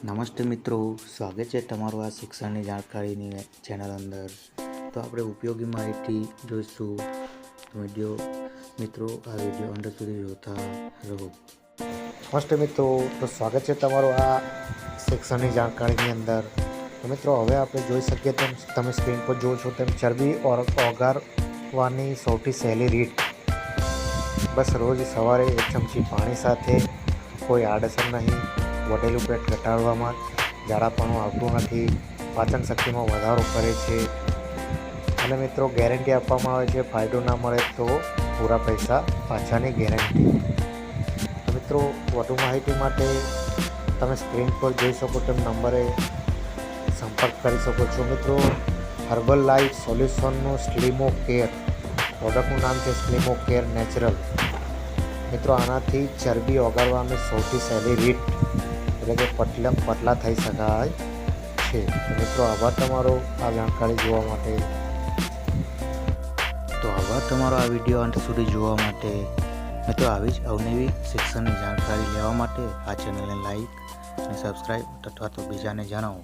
નમસ્તે મિત્રો, સ્વાગત છે તમારું આ શિક્ષણની જાણકારીની ચેનલ અંદર. તો આપણે ઉપયોગી માહિતી જોઈશું. મિત્રો આ વિડીયો અંત સુધી જોતા રહો. નમસ્તે મિત્રો, તો સ્વાગત છે તમારું આ શિક્ષણની જાણકારીની અંદર. તો મિત્રો હવે આપણે જોઈ શકીએ તેમ તમે સ્ક્રીન પર જુઓ છો તેમ ચરબી ઓગાળવાની સૌથી સહેલી રીત. બસ રોજ સવારે 1 ચમચી પાણી સાથે. કોઈ આડઅસર નહીં. વધેલું પેટ ઘટાડવામાં, ઝાડાપણું આવતું નથી, પાચન શક્તિમાં વધારો કરે છે અને મિત્રો ગેરંટી આપવામાં આવે છે ફાયદો ના મળે તો પૂરા પૈસા પાછાની ગેરંટી. તો મિત્રો વધુ માહિતી માટે તમે સ્ક્રીન પર જોઈ શકો તેમ નંબરે સંપર્ક કરી શકો છો. મિત્રો હર્બલ લાઈફ સોલ્યુશનનું સ્લીમો કેર પ્રોડક્ટનું નામ છે સ્લીમો કેર નેચરલ. મિત્રો આનાથી ચરબી ઓગાળવાની સૌથી સહેલી રીત એટલે કે પતલા થઈ શકાય છે. મિત્રો આભાર તમારો આ જાણકારી જોવા માટે. તો આભાર તમારો આ વિડીયો અંત સુધી જોવા માટે. મિત્રો આવી જ અવનવી શિક્ષણની જાણકારી લેવા માટે આ ચેનલને લાઈક અને સબસ્ક્રાઈબ અથવા તો બીજાને જણાવો.